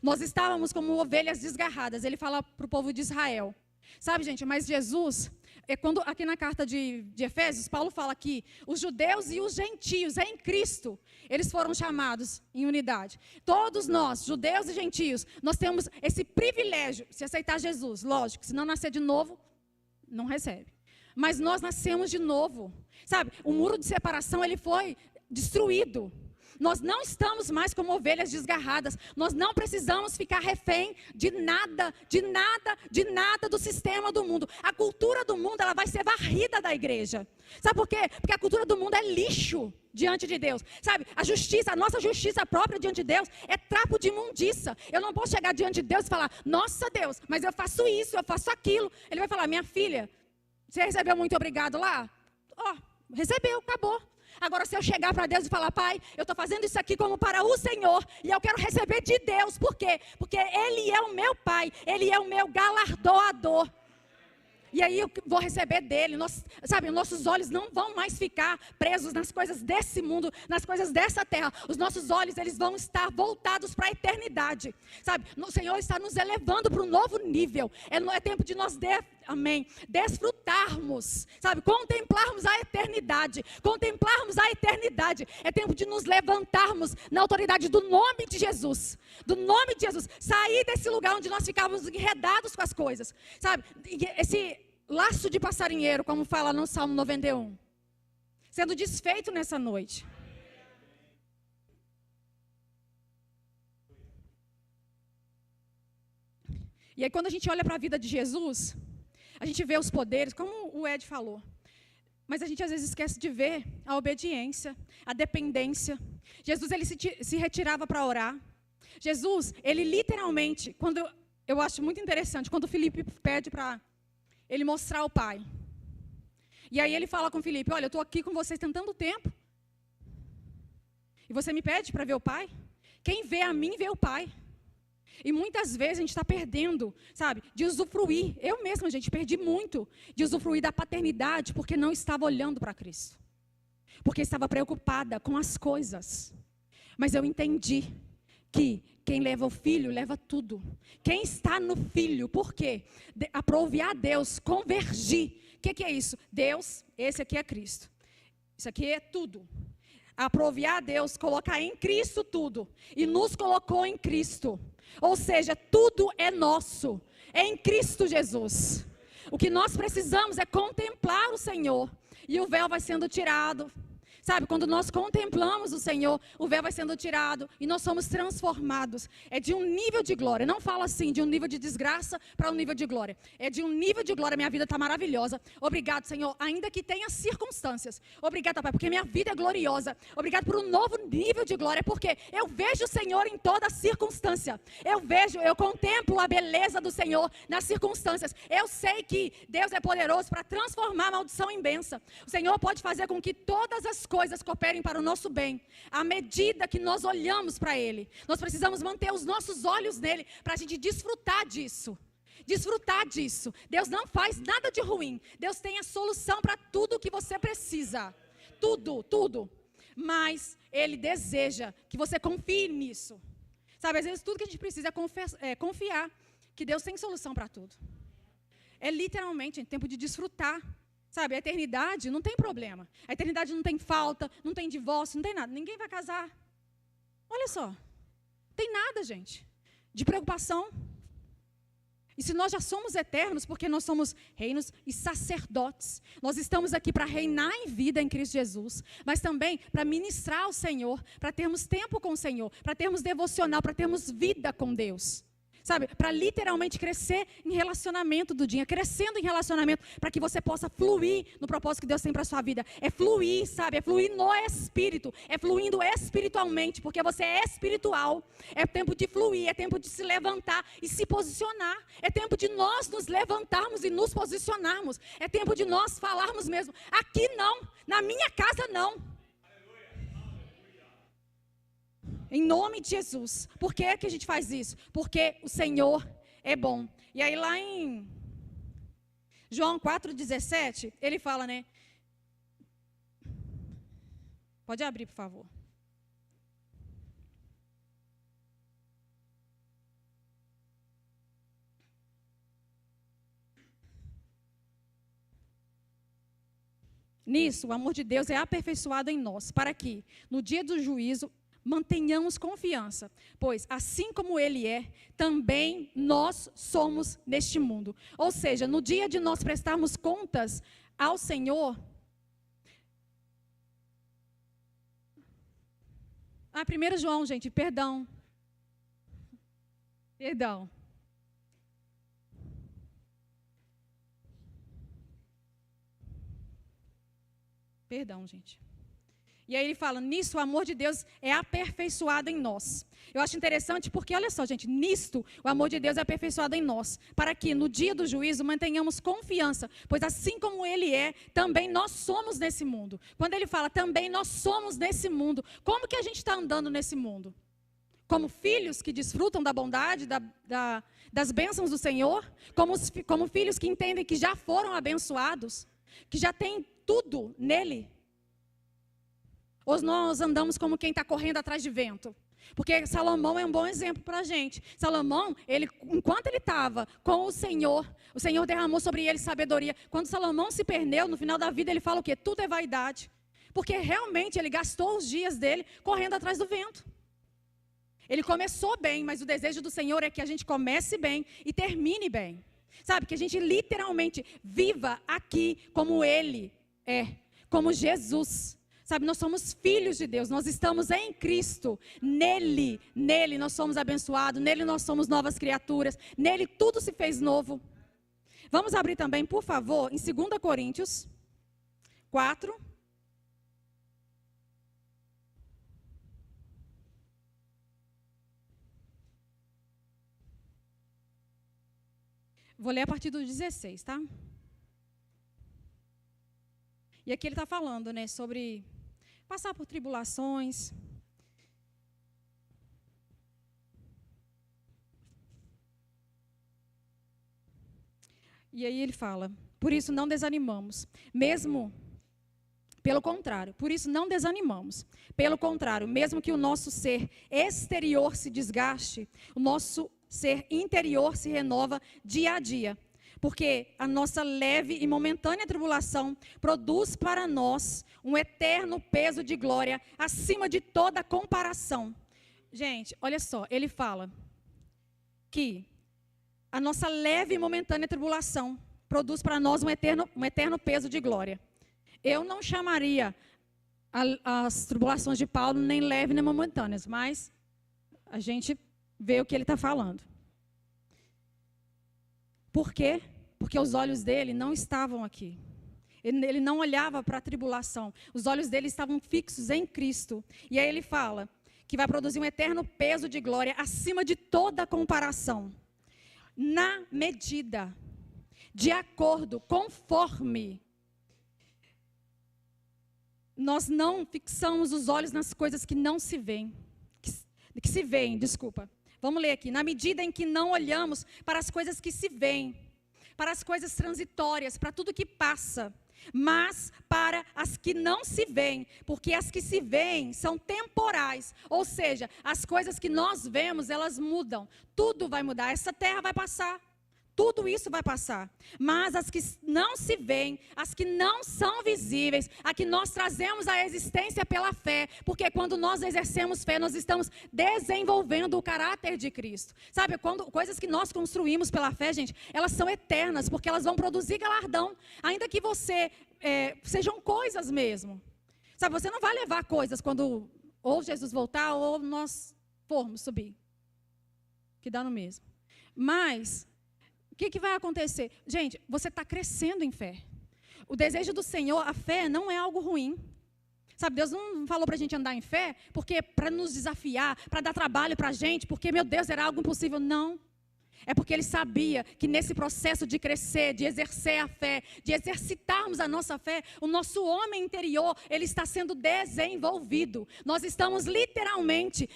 Nós estávamos como ovelhas desgarradas. Ele fala para o povo de Israel. Sabe, gente, mas Jesus, quando aqui na carta de Efésios, Paulo fala que os judeus e os gentios em Cristo, eles foram chamados em unidade. Todos nós, judeus e gentios, nós temos esse privilégio, se aceitar Jesus, lógico, se não nascer de novo, não recebe. Mas nós nascemos de novo. Sabe, o muro de separação, ele foi destruído. Nós não estamos mais como ovelhas desgarradas. Nós não precisamos ficar refém de nada, de nada, de nada do sistema do mundo. A cultura do mundo, ela vai ser varrida da igreja. Sabe por quê? Porque a cultura do mundo é lixo diante de Deus. Sabe, a justiça, a nossa justiça própria diante de Deus é trapo de imundiça. Eu não posso chegar diante de Deus e falar, nossa Deus, mas eu faço isso, eu faço aquilo. Ele vai falar, minha filha, você recebeu muito obrigado lá? Recebeu, acabou. Agora, se eu chegar para Deus e falar, pai, eu estou fazendo isso aqui como para o Senhor, e eu quero receber de Deus, por quê? Porque Ele é o meu pai, Ele é o meu galardoador. E aí eu vou receber dele. Sabe, nossos olhos não vão mais ficar presos nas coisas desse mundo, nas coisas dessa terra. Os nossos olhos, eles vão estar voltados para a eternidade. Sabe, o Senhor está nos elevando para um novo nível. É tempo de nós, desfrutarmos, sabe, contemplarmos a eternidade. Contemplarmos a eternidade. É tempo de nos levantarmos na autoridade do nome de Jesus. Do nome de Jesus. Sair desse lugar onde nós ficávamos enredados com as coisas. Sabe, esse laço de passarinheiro, como fala no Salmo 91, sendo desfeito nessa noite. E aí quando a gente olha para a vida de Jesus, a gente vê os poderes, como o Ed falou, mas a gente às vezes esquece de ver a obediência, a dependência. Jesus, ele se retirava para orar. Jesus, ele literalmente, eu acho muito interessante, quando Filipe pede para ele mostrar o Pai. E aí ele fala com Filipe, olha, eu estou aqui com vocês tem tanto tempo. E você me pede para ver o Pai? Quem vê a mim, vê o Pai. E muitas vezes a gente está perdendo, sabe, de usufruir. Eu mesma, gente, perdi muito de usufruir da paternidade porque não estava olhando para Cristo. Porque estava preocupada com as coisas. Mas eu entendi que quem leva o filho, leva tudo. Quem está no filho, por quê? Aprove a Deus, convergir. O que é isso? Deus, esse aqui é Cristo. Isso aqui é tudo. Aprove a Deus, colocar em Cristo tudo. E nos colocou em Cristo. Ou seja, tudo é nosso. É em Cristo Jesus. O que nós precisamos é contemplar o Senhor. E o véu vai sendo tirado. Sabe, quando nós contemplamos o Senhor, o véu vai sendo tirado e nós somos transformados. É de um nível de glória. Não fala assim, de um nível de desgraça para um nível de glória. É de um nível de glória. Minha vida está maravilhosa. Obrigado, Senhor, ainda que tenha circunstâncias. Obrigado, Pai, porque minha vida é gloriosa. Obrigado por um novo nível de glória, porque eu vejo o Senhor em toda circunstância. Eu contemplo a beleza do Senhor nas circunstâncias. Eu sei que Deus é poderoso para transformar a maldição em bênção. O Senhor pode fazer com que todas as coisas cooperem para o nosso bem, à medida que nós olhamos para Ele. Nós precisamos manter os nossos olhos nele, para a gente desfrutar disso. Desfrutar disso. Deus não faz nada de ruim. Deus tem a solução para tudo o que você precisa. Tudo, tudo. Mas Ele deseja que você confie nisso. Sabe, às vezes tudo que a gente precisa é confiar que Deus tem solução para tudo. É literalmente tempo de desfrutar. Sabe, a eternidade não tem problema. A eternidade não tem falta, não tem divórcio, não tem nada. Ninguém vai casar. Olha só. Tem nada, gente, de preocupação. E se nós já somos eternos, porque nós somos reinos e sacerdotes. Nós estamos aqui para reinar em vida em Cristo Jesus. Mas também para ministrar ao Senhor, para termos tempo com o Senhor, para termos devocional, para termos vida com Deus. Sabe, para literalmente crescer em relacionamento do dia, crescendo em relacionamento, para que você possa fluir no propósito que Deus tem para a sua vida. É fluir, sabe, é fluir no Espírito, é fluindo espiritualmente, porque você é espiritual. É tempo de fluir, é tempo de se levantar e se posicionar. É tempo de nós nos levantarmos e nos posicionarmos. É tempo de nós falarmos mesmo, aqui não, na minha casa não. Em nome de Jesus. Por que que a gente faz isso? Porque o Senhor é bom. E aí lá em João 4,17, ele fala, né? Pode abrir, por favor. Nisso, o amor de Deus é aperfeiçoado em nós, para que, no dia do juízo, mantenhamos confiança, pois assim como Ele é, também nós somos neste mundo. Ou seja, no dia de nós prestarmos contas ao Senhor. 1 João, gente, perdão. Perdão, gente. E aí ele fala, nisso o amor de Deus é aperfeiçoado em nós. Eu acho interessante porque, olha só, gente, nisto o amor de Deus é aperfeiçoado em nós, para que no dia do juízo mantenhamos confiança, pois assim como Ele é, também nós somos nesse mundo. Quando ele fala, também nós somos nesse mundo, como que a gente está andando nesse mundo? Como filhos que desfrutam da bondade, das bênçãos do Senhor? Como filhos que entendem que já foram abençoados, que já têm tudo nele? Ou nós andamos como quem está correndo atrás de vento? Porque Salomão é um bom exemplo para a gente. Salomão, enquanto ele estava com o Senhor derramou sobre ele sabedoria. Quando Salomão se perdeu, no final da vida, ele fala o quê? Tudo é vaidade. Porque realmente ele gastou os dias dele correndo atrás do vento. Ele começou bem, mas o desejo do Senhor é que a gente comece bem e termine bem. Sabe, que a gente literalmente viva aqui como Ele é, como Jesus. Sabe, nós somos filhos de Deus, nós estamos em Cristo, nele nós somos abençoados, nele nós somos novas criaturas, nele tudo se fez novo. Vamos abrir também, por favor, em 2 Coríntios 4. Vou ler a partir do 16, tá? E aqui ele está falando, né, sobre passar por tribulações. E aí ele fala, por isso não desanimamos, pelo contrário, Pelo contrário, mesmo que o nosso ser exterior se desgaste, o nosso ser interior se renova dia a dia. Porque a nossa leve e momentânea tribulação produz para nós um eterno peso de glória acima de toda comparação. Gente, olha só, ele fala que a nossa leve e momentânea tribulação produz para nós um eterno peso de glória. Eu não chamaria as tribulações de Paulo nem leves nem momentâneas, mas a gente vê o que ele está falando. Por quê? Porque os olhos dele não estavam aqui. Ele não olhava para a tribulação. Os olhos dele estavam fixos em Cristo. E aí ele fala que vai produzir um eterno peso de glória acima de toda comparação. Na medida, de acordo, conforme. Nós não fixamos os olhos nas coisas que não se veem. Que se veem, desculpa. Vamos ler aqui. Na medida em que não olhamos para as coisas que se veem, para as coisas transitórias, para tudo que passa, mas para as que não se veem, porque as que se veem são temporais, ou seja, as coisas que nós vemos, elas mudam, tudo vai mudar, essa terra vai passar, tudo isso vai passar, mas as que não se veem, as que não são visíveis, a que nós trazemos à existência pela fé, porque quando nós exercemos fé, nós estamos desenvolvendo o caráter de Cristo, sabe, coisas que nós construímos pela fé, gente, elas são eternas, porque elas vão produzir galardão, ainda que sejam coisas mesmo, sabe, você não vai levar coisas quando ou Jesus voltar, ou nós formos subir, que dá no mesmo, mas o que vai acontecer? Gente, você está crescendo em fé. O desejo do Senhor, a fé não é algo ruim. Sabe, Deus não falou para a gente andar em fé porque para nos desafiar, para dar trabalho para a gente, porque, meu Deus, era algo impossível. Não. É porque Ele sabia que nesse processo de crescer, de exercer a fé, de exercitarmos a nossa fé, o nosso homem interior, ele está sendo desenvolvido. Nós estamos literalmente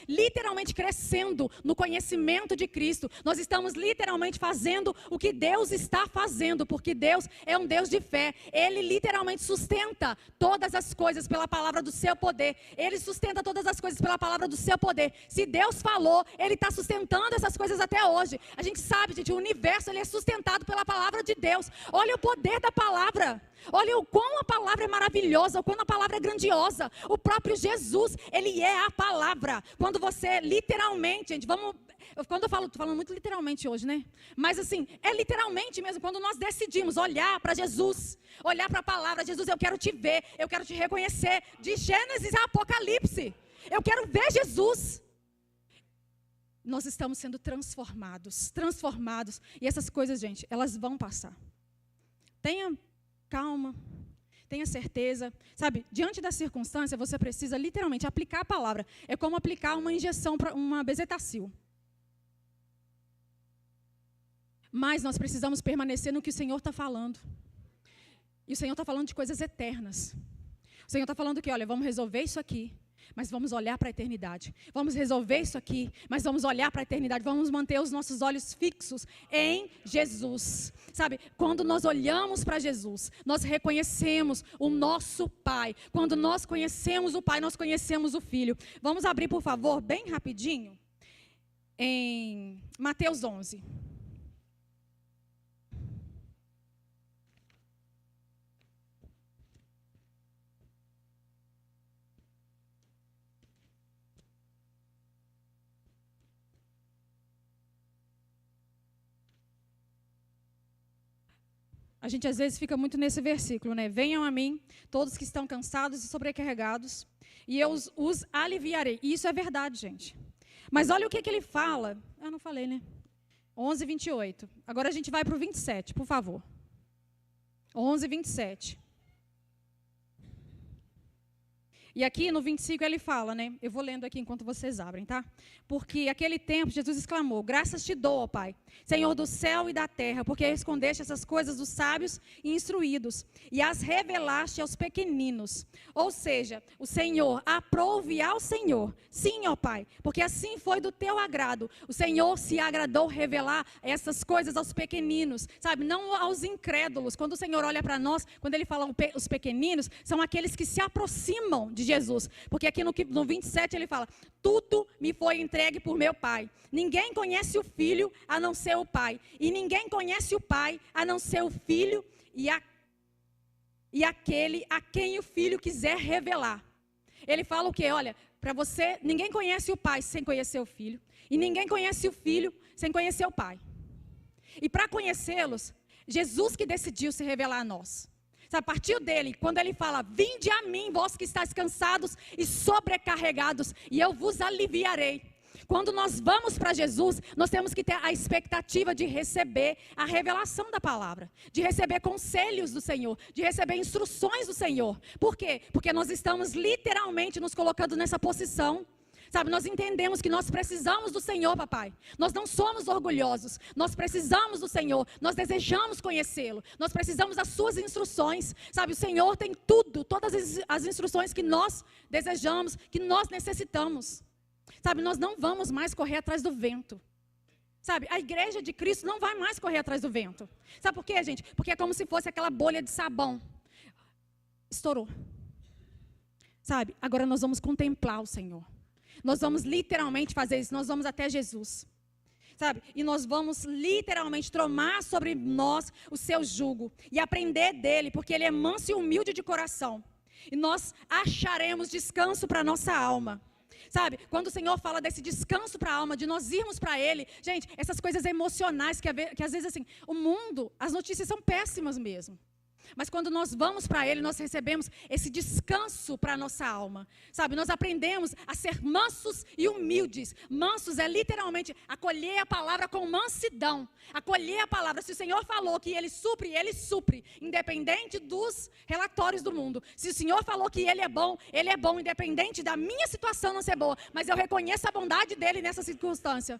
crescendo no conhecimento de Cristo. Nós estamos literalmente fazendo o que Deus está fazendo, porque Deus é um Deus de fé. Ele literalmente sustenta todas as coisas pela palavra do seu poder. Ele sustenta todas as coisas pela palavra do seu poder. Se Deus falou, Ele está sustentando essas coisas até hoje. A gente sabe, gente, o universo ele é sustentado pela palavra de Deus. Olha o poder da palavra. Olha o quão a palavra é maravilhosa, o quão a palavra é grandiosa. O próprio Jesus, Ele é a palavra. Quando você literalmente, gente, quando eu falo, estou falando muito literalmente hoje, né? Mas assim, é literalmente mesmo, quando nós decidimos olhar para Jesus, olhar para a palavra, Jesus, eu quero te ver, eu quero te reconhecer, de Gênesis a Apocalipse. Eu quero ver Jesus. Nós estamos sendo transformados, e essas coisas, gente, elas vão passar. Tenha calma, tenha certeza, sabe, diante da circunstância, você precisa literalmente aplicar a palavra, é como aplicar uma injeção para uma bezetacil. Mas nós precisamos permanecer no que o Senhor está falando, e o Senhor está falando de coisas eternas, o Senhor está falando que, olha, vamos resolver isso aqui, mas vamos olhar para a eternidade. Vamos resolver isso aqui, mas vamos olhar para a eternidade. Vamos manter os nossos olhos fixos em Jesus. Sabe, quando nós olhamos para Jesus, nós reconhecemos o nosso Pai. Quando nós conhecemos o Pai, nós conhecemos o Filho. Vamos abrir, por favor, bem rapidinho, em Mateus 11. A gente às vezes fica muito nesse versículo, né? Venham a mim, todos que estão cansados e sobrecarregados, e eu os aliviarei. E isso é verdade, gente. Mas olha o que ele fala. Eu não falei, né? 11, 28. Agora a gente vai para o 27, por favor. 11, 27. E aqui no 25 ele fala, né? Eu vou lendo aqui enquanto vocês abrem, tá? Porque aquele tempo Jesus exclamou: graças te dou, ó Pai, Senhor do céu e da terra, porque escondeste essas coisas dos sábios e instruídos e as revelaste aos pequeninos. Ou seja, o Senhor, aprove ao Senhor, sim, ó Pai, porque assim foi do teu agrado. O Senhor se agradou revelar essas coisas aos pequeninos, sabe? Não aos incrédulos. Quando o Senhor olha para nós, quando ele fala os pequeninos, são aqueles que se aproximam de Jesus, porque aqui no 27 ele fala: tudo me foi entregue por meu Pai. Ninguém conhece o Filho a não ser o Pai, e ninguém conhece o Pai a não ser o Filho e aquele a quem o Filho quiser revelar. Ele fala o quê? Olha, para você, ninguém conhece o Pai sem conhecer o Filho, e ninguém conhece o Filho sem conhecer o Pai. E para conhecê-los, Jesus que decidiu se revelar a nós. Sabe, partiu dele, quando ele fala, vinde a mim, vós que estáis cansados e sobrecarregados, e eu vos aliviarei. Quando nós vamos para Jesus, nós temos que ter a expectativa de receber a revelação da palavra, de receber conselhos do Senhor, de receber instruções do Senhor. Por quê? Porque nós estamos literalmente nos colocando nessa posição. Sabe, nós entendemos que nós precisamos do Senhor, papai. Nós não somos orgulhosos, nós precisamos do Senhor, nós desejamos conhecê-lo, nós precisamos das suas instruções. Sabe, o Senhor tem tudo, todas as instruções que nós desejamos, que nós necessitamos. Sabe, nós não vamos mais correr atrás do vento. Sabe, a igreja de Cristo não vai mais correr atrás do vento. Sabe por quê, gente? Porque é como se fosse aquela bolha de sabão. Estourou. Sabe, agora nós vamos contemplar o Senhor. Nós vamos literalmente fazer isso, nós vamos até Jesus, sabe? E nós vamos literalmente tomar sobre nós o seu jugo e aprender dele, porque ele é manso e humilde de coração. E nós acharemos descanso para a nossa alma. Sabe, quando o Senhor fala desse descanso para a alma, de nós irmos para Ele, gente, essas coisas emocionais que às vezes assim, o mundo, as notícias são péssimas mesmo. Mas quando nós vamos para Ele, nós recebemos esse descanso para a nossa alma. Sabe, nós aprendemos a ser mansos e humildes. Mansos é literalmente acolher a palavra com mansidão. Acolher a palavra. Se o Senhor falou que Ele supre, independente dos relatórios do mundo. Se o Senhor falou que Ele é bom, independente da minha situação não ser boa. Mas eu reconheço a bondade dEle nessa circunstância.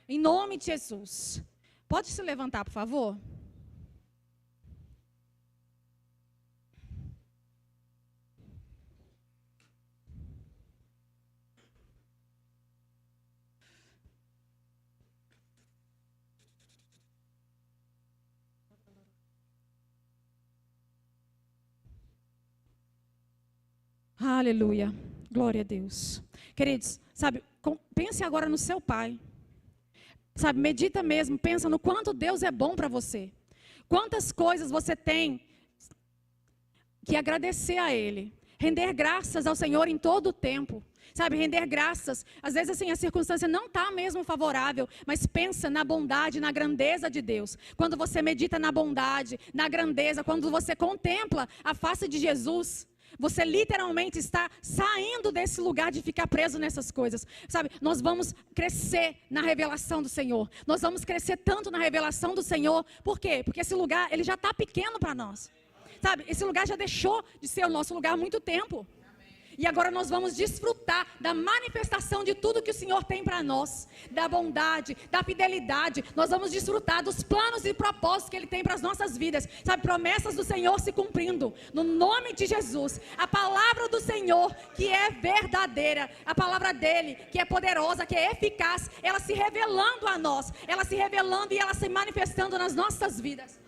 Em nome de Jesus. Pode se levantar, por favor? Aleluia, glória a Deus. Queridos, sabe, pense agora no seu pai. Sabe, medita mesmo, pensa no quanto Deus é bom para você. Quantas coisas você tem que agradecer a Ele. Render graças ao Senhor em todo o tempo. Sabe, render graças. Às vezes assim, a circunstância não está mesmo favorável, mas pensa na bondade, na grandeza de Deus. Quando você medita na bondade, na grandeza, quando você contempla a face de Jesus, você literalmente está saindo desse lugar de ficar preso nessas coisas. Sabe, nós vamos crescer na revelação do Senhor. Nós vamos crescer tanto na revelação do Senhor. Por quê? Porque esse lugar, ele já está pequeno para nós. Sabe, esse lugar já deixou de ser o nosso lugar há muito tempo. E agora nós vamos desfrutar da manifestação de tudo que o Senhor tem para nós. Da bondade, da fidelidade. Nós vamos desfrutar dos planos e propósitos que Ele tem para as nossas vidas. Sabe, promessas do Senhor se cumprindo. No nome de Jesus. A palavra do Senhor que é verdadeira. A palavra dEle que é poderosa, que é eficaz. Ela se revelando a nós. Ela se revelando e ela se manifestando nas nossas vidas.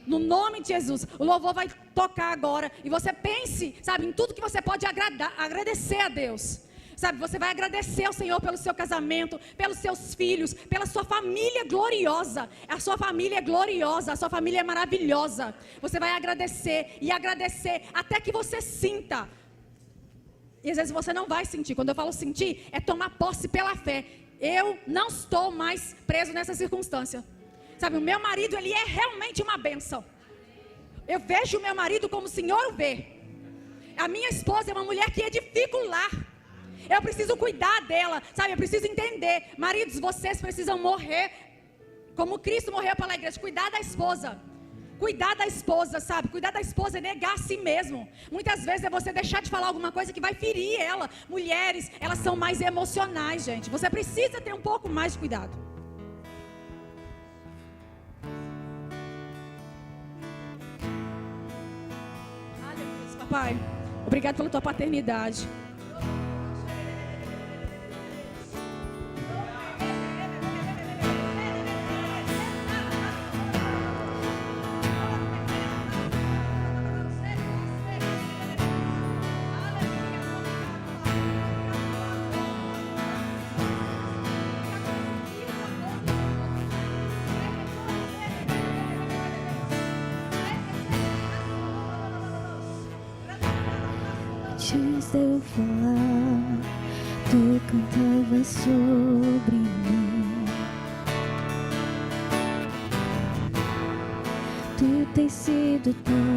No nome de Jesus, o louvor vai tocar agora. E você pense, sabe, em tudo que você pode agradecer a Deus. Sabe, você vai agradecer ao Senhor pelo seu casamento, pelos seus filhos, pela sua família gloriosa. A sua família é gloriosa, a sua família é maravilhosa. Você vai agradecer e agradecer até que você sinta. E às vezes você não vai sentir. Quando eu falo sentir, é tomar posse pela fé. Eu não estou mais preso nessa circunstância. Sabe, o meu marido, ele é realmente uma bênção. Eu vejo o meu marido como o Senhor o vê. A minha esposa é uma mulher que edifica o lar. Eu preciso cuidar dela, sabe, eu preciso entender. Maridos, vocês precisam morrer como Cristo morreu pela igreja. Cuidar da esposa. Cuidar da esposa, sabe, cuidar da esposa é negar a si mesmo. Muitas vezes é você deixar de falar alguma coisa que vai ferir ela. Mulheres, elas são mais emocionais, gente. Você precisa ter um pouco mais de cuidado. Pai, obrigado pela tua paternidade. Antes de eu falar, tu cantava sobre mim. Tu tens sido tão